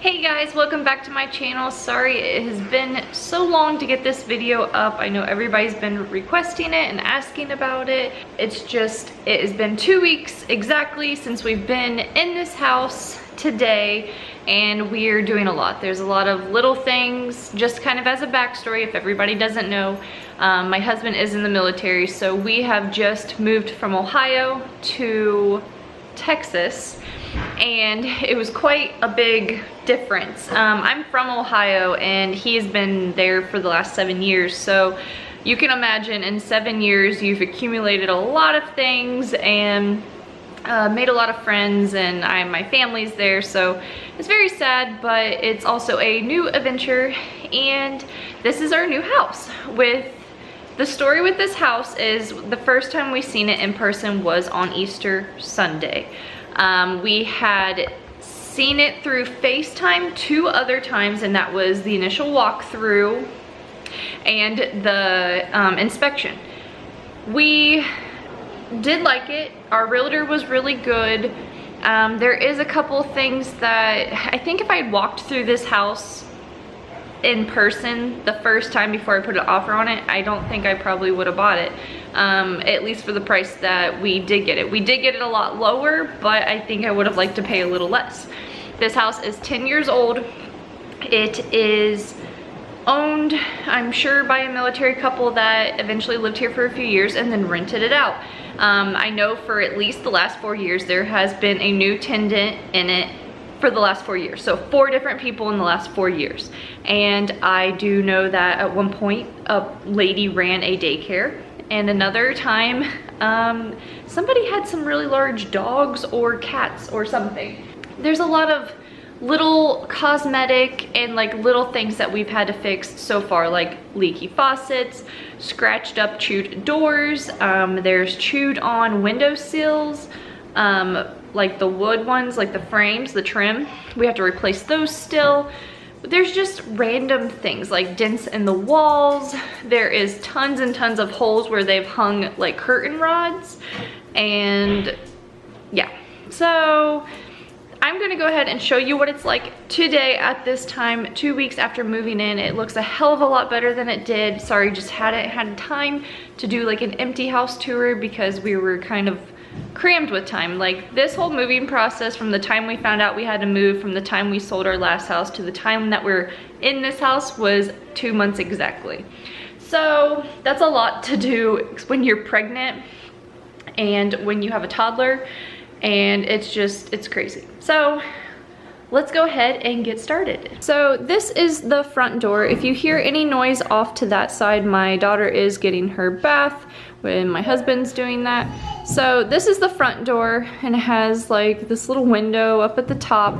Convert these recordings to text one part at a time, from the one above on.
Hey guys, welcome back to my channel. Sorry it has been so long to get this video up. I know everybody's been requesting it and asking about it. It has been 2 weeks exactly since we've been in this house today, and we're doing a lot. There's a lot of little things. Just kind of as a backstory, if everybody doesn't know, my husband is in the military, so we have just moved from Ohio to Texas, and it was quite a big difference. I'm from Ohio and he has been there for the last 7 years, so you can imagine in 7 years you've accumulated a lot of things and made a lot of friends, and my family's there, so it's very sad, but it's also a new adventure. And this is our new house. The story with this house is the first time we seen it in person was on Easter Sunday. We had seen it through FaceTime 2 other times, and that was the initial walkthrough and the inspection. We did like it. Our realtor was really good. There is a couple things that I think if I had walked through this house in person the first time before I put an offer on it, I don't think I probably would have bought it, at least for the price that we did get it. We did get it a lot lower, but I think I would have liked to pay a little less. This house is 10 years old. It is owned, I'm sure, by a military couple that eventually lived here for a few years and then rented it out. I know for at least the last 4 years there has been a new tenant in it for the last 4 years. So 4 different people in the last 4 years. And I do know that at one point a lady ran a daycare, and another time somebody had some really large dogs or cats or something. There's a lot of little cosmetic and like little things that we've had to fix so far, like leaky faucets, scratched up chewed doors, there's chewed on window sills, like the wood ones, like the frames, the trim, we have to replace those still. There's just random things like dents in the walls. There is tons and tons of holes where they've hung like curtain rods, and yeah. So I'm gonna go ahead and show you what it's like today at this time, 2 weeks after moving in. It looks a hell of a lot better than it did. Sorry, just hadn't had time to do like an empty house tour because we were kind of crammed with time. Like this whole moving process, from the time we found out we had to move, from the time we sold our last house to the time that we're in this house, was 2 months exactly. So that's a lot to do when you're pregnant and when you have a toddler, and it's crazy. So let's go ahead and get started. So this is the front door. If you hear any noise off to that side, my daughter is getting her bath when my husband's doing that. So this is the front door, and it has like this little window up at the top.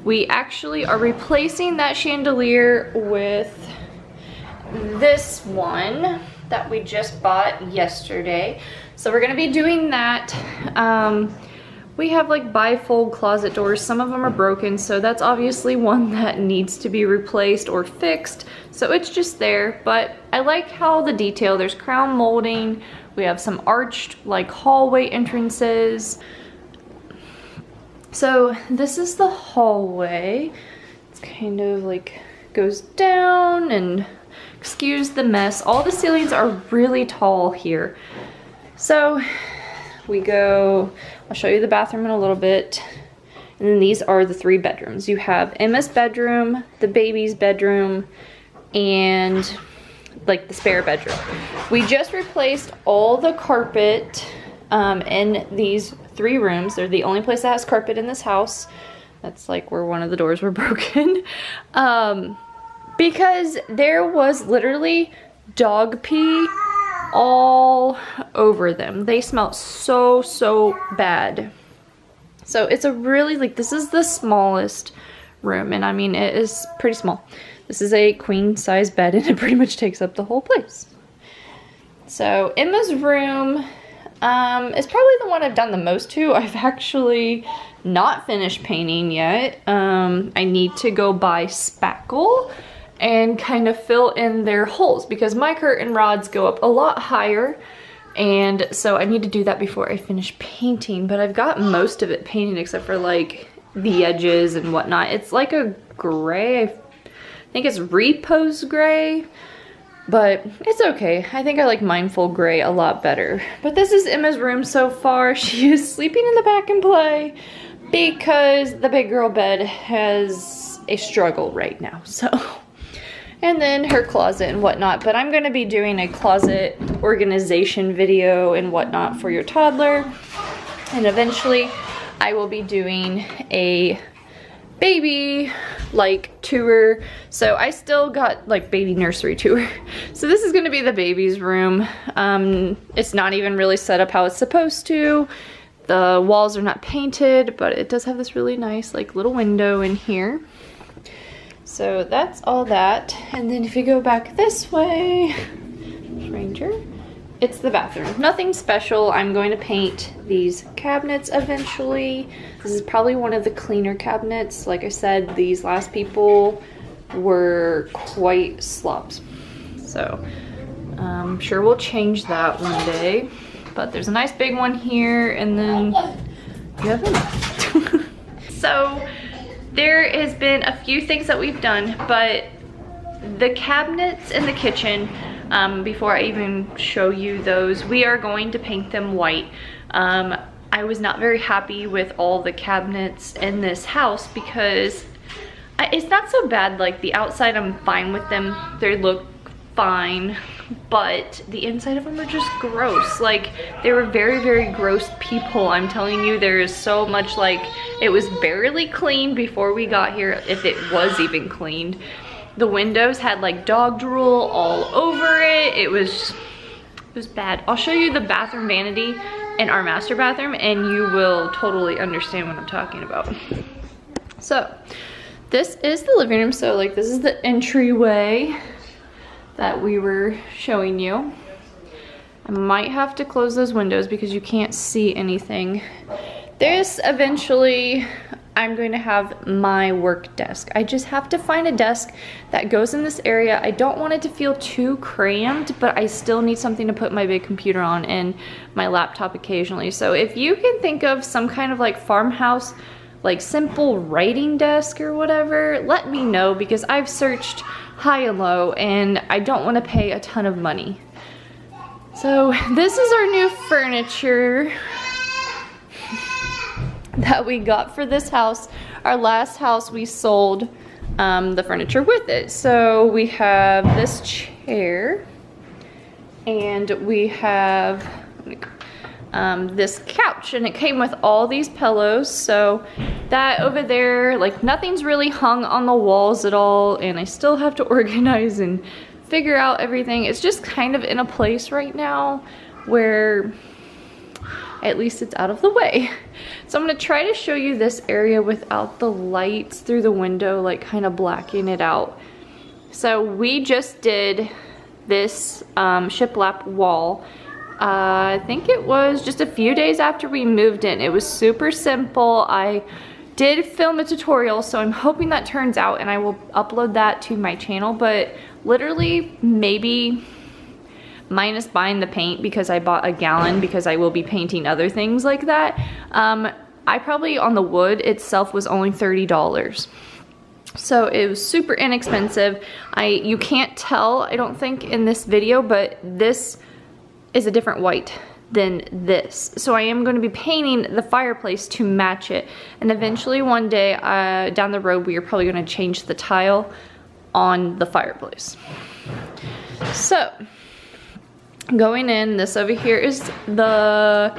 We actually are replacing that chandelier with this one that we just bought yesterday. So we're gonna be doing that. We have like bifold closet doors. Some of them are broken, so that's obviously one that needs to be replaced or fixed. So it's just there, but I like how the detail, there's crown molding. We have some arched like hallway entrances. So this is the hallway. It's kind of like goes down, and excuse the mess. All the ceilings are really tall here. So we go, I'll show you the bathroom in a little bit. And then these are the 3 bedrooms. You have Emma's bedroom, the baby's bedroom, and like the spare bedroom. We just replaced all the carpet in these 3 rooms. They're the only place that has carpet in this house. That's like where one of the doors were broken. Because there was literally dog pee all over them. They smelled so bad. So it's a really, like, this is the smallest room, and I mean it is pretty small. This is a queen size bed, and it pretty much takes up the whole place. So Emma's room is probably the one I've done the most to. I've actually not finished painting yet. I need to go buy spackle and kind of fill in their holes, because my curtain rods go up a lot higher, and so I need to do that before I finish painting. But I've got most of it painted except for like the edges and whatnot. It's like a gray, I think it's Repose gray, but it's okay. I think I like Mindful gray a lot better. But this is Emma's room so far. She is sleeping in the back and play because the big girl bed has a struggle right now, so. And then her closet and whatnot, but I'm gonna be doing a closet organization video and whatnot for your toddler. And eventually I will be doing a baby like tour. So I still got like baby nursery tour. So this is gonna be the baby's room. It's not even really set up how it's supposed to. The walls are not painted, but it does have this really nice like little window in here. So that's all that. And then if you go back this way, Ranger, it's the bathroom. Nothing special. I'm going to paint these cabinets eventually. This is probably one of the cleaner cabinets. Like I said, these last people were quite slops. So I'm sure we'll change that one day. But there's a nice big one here, and then you have it. So there has been a few things that we've done, but the cabinets in the kitchen, before I even show you those, we are going to paint them white. I was not very happy with all the cabinets in this house because it's not so bad. Like the outside, I'm fine with them. They look fine, but the inside of them are just gross. Like they were very, very gross people. I'm telling you, there is so much, like it was barely cleaned before we got here, if it was even cleaned. The windows had like dog drool all over it. It was bad. I'll show you the bathroom vanity in our master bathroom and you will totally understand what I'm talking about. So this is the living room. So like this is the entryway that we were showing you. I might have to close those windows because you can't see anything. This eventually, I'm going to have my work desk. I just have to find a desk that goes in this area. I don't want it to feel too crammed, but I still need something to put my big computer on and my laptop occasionally. So if you can think of some kind of like farmhouse, like simple writing desk or whatever, let me know because I've searched high and low and I don't want to pay a ton of money. So this is our new furniture that we got for this house. Our last house we sold the furniture with it. So we have this chair and we have this couch, and it came with all these pillows. So that over there, like nothing's really hung on the walls at all, and I still have to organize and figure out everything. It's just kind of in a place right now where at least it's out of the way. So I'm gonna try to show you this area without the lights through the window, like kind of blacking it out. So we just did this shiplap wall. I think it was just a few days after we moved in. It was super simple. I did film a tutorial, so I'm hoping that turns out and I will upload that to my channel, but literally maybe minus buying the paint because I bought a gallon because I will be painting other things like that. I probably on the wood itself was only $30. So it was super inexpensive. You can't tell, I don't think in this video, but this is a different white than this. So I am going to be painting the fireplace to match it. And eventually one day down the road, we are probably going to change the tile on the fireplace. So going in, this over here is the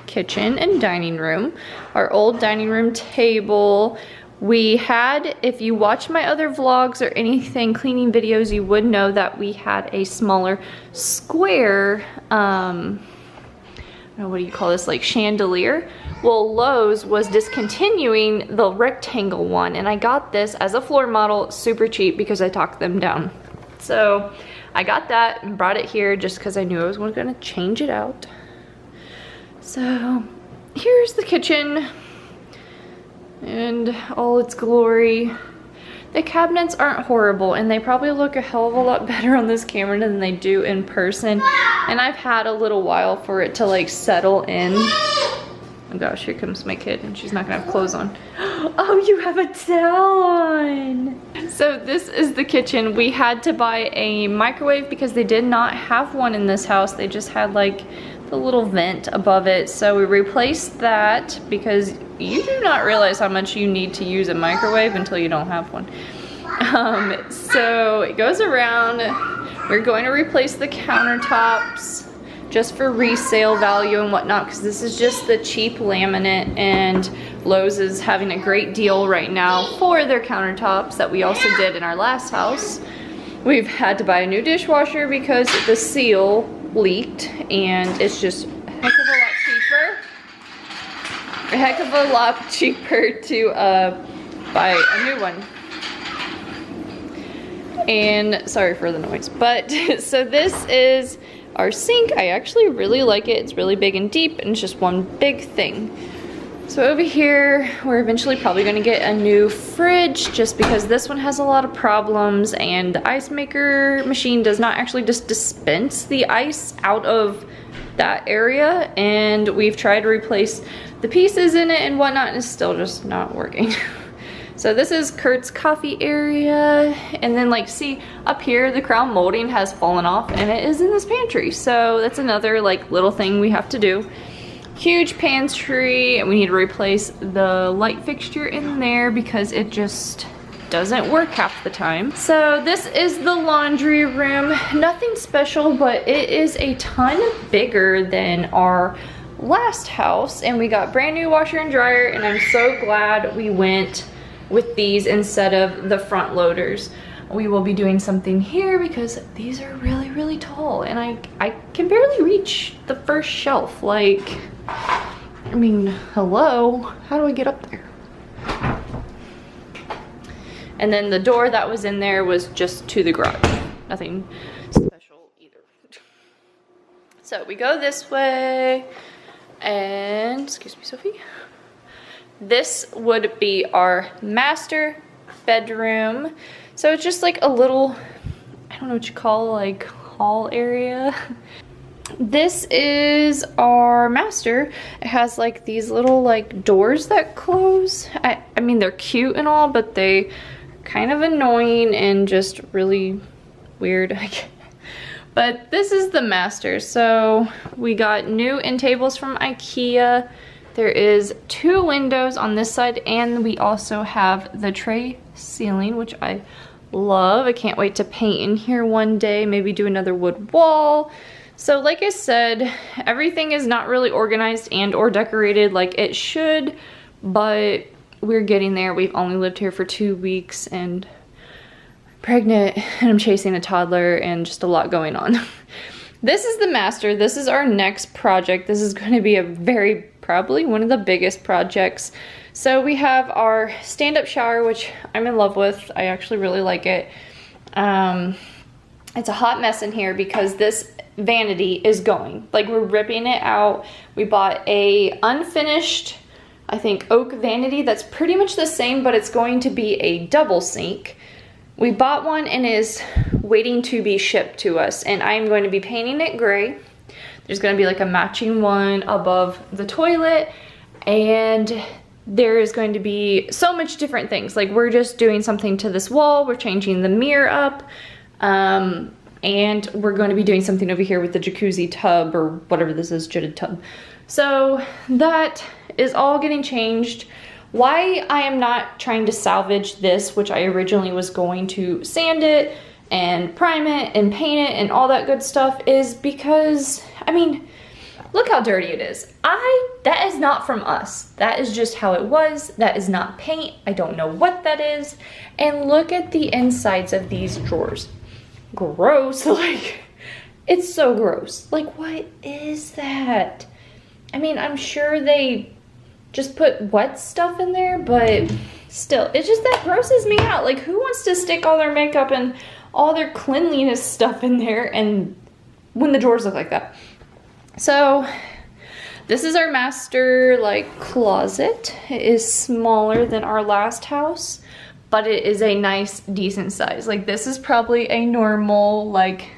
kitchen and dining room. Our old dining room table. We had, if you watch my other vlogs or anything, cleaning videos, you would know that we had a smaller square, I don't know, what do you call this, like chandelier? Well, Lowe's was discontinuing the rectangle one, and I got this as a floor model super cheap because I talked them down. So I got that and brought it here just because I knew I was gonna change it out. So here's the kitchen and all its glory. The cabinets aren't horrible, and they probably look a hell of a lot better on this camera than they do in person. And I've had a little while for it to like settle in. Oh gosh, here comes my kid and she's not gonna have clothes on. Oh, you have a towel on. So this is the kitchen. We had to buy a microwave because they did not have one in this house. They just had like the little vent above it. So we replaced that because you do not realize how much you need to use a microwave until you don't have one. So it goes around. We're going to replace the countertops just for resale value and whatnot, because this is just the cheap laminate, and Lowe's is having a great deal right now for their countertops that we also did in our last house. We've had to buy a new dishwasher because the seal leaked, and it's just a heck of a lot cheaper to buy a new one. And sorry for the noise, but so this is our sink. I actually really like it. It's really big and deep, and it's just one big thing. So over here, we're eventually probably gonna get a new fridge just because this one has a lot of problems, and the ice maker machine does not actually just dispense the ice out of that area, and we've tried to replace the pieces in it and whatnot, and it's still just not working. So this is Kurt's coffee area, and then like see up here the crown molding has fallen off and it is in this pantry, so that's another like little thing we have to do. Huge pantry, and we need to replace the light fixture in there because it just doesn't work half the time. So this is the laundry room. Nothing special, but it is a ton bigger than our last house, and we got brand new washer and dryer, and I'm so glad we went with these instead of the front loaders. We will be doing something here because these are really tall, and I can barely reach the first shelf. Like, I mean, hello, how do I get up there? And then the door that was in there was just to the garage. Nothing special either. So we go this way, and excuse me, Sophie. This would be our master bedroom. So it's just like a little, I don't know what you call, like hall area. This is our master. It has like these little like doors that close. I mean, they're cute and all, but they kind of annoying and just really weird. But this is the master. So we got new end tables from IKEA. There is 2 windows on this side, and we also have the tray ceiling, which I love. I can't wait to paint in here one day, maybe do another wood wall. So like I said, everything is not really organized and or decorated like it should, but we're getting there. We've only lived here for 2 weeks, and I'm pregnant, and I'm chasing a toddler, and just a lot going on. This is the master. This is our next project. This is going to be probably one of the biggest projects. So we have our stand-up shower, which I'm in love with. I actually really like it. It's a hot mess in here because this vanity is going. Like, we're ripping it out. We bought a unfinished, I think, oak vanity that's pretty much the same, but it's going to be a double sink. We bought one and is waiting to be shipped to us, and I'm going to be painting it gray. There's going to be like a matching one above the toilet, and there is going to be so much different things. Like, we're just doing something to this wall, we're changing the mirror up, and we're going to be doing something over here with the jacuzzi tub, or whatever this is, jetted tub. So that is all getting changed. Why I am not trying to salvage this, which I originally was going to sand it and prime it and paint it and all that good stuff, is because, I mean, look how dirty it is. That is not from us. That is just how it was. That is not paint. I don't know what that is. And look at the insides of these drawers. Gross. Like, it's so gross. Like, what is that? I mean, I'm sure they just put wet stuff in there, but still, it's just that grosses me out. Like, who wants to stick all their makeup and all their cleanliness stuff in there, and when the drawers look like that? So this is our master like closet. It is smaller than our last house, but it is a nice decent size. Like, this is probably a normal like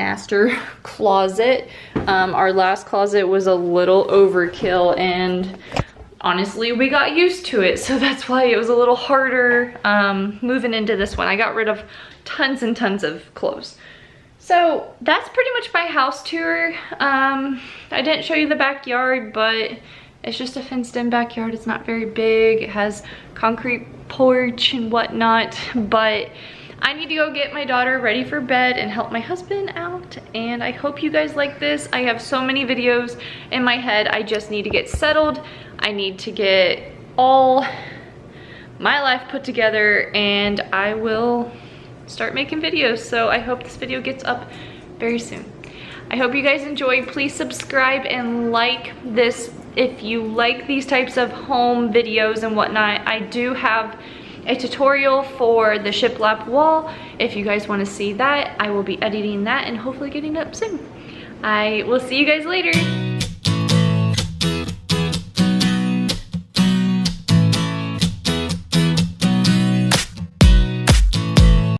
master closet. Our last closet was a little overkill, and honestly we got used to it, so that's why it was a little harder moving into this one. I got rid of tons and tons of clothes. So that's pretty much my house tour. I didn't show you the backyard, but it's just a fenced in backyard. It's not very big. It has concrete porch and whatnot, but I need to go get my daughter ready for bed and help my husband out, and I hope you guys like this. I have so many videos in my head. I just need to get settled. I need to get all my life put together, and I will start making videos. So I hope this video gets up very soon. I hope you guys enjoyed. Please subscribe and like this if you like these types of home videos and whatnot. I do have a tutorial for the shiplap wall. If you guys want to see that, I will be editing that and hopefully getting it up soon. I will see you guys later.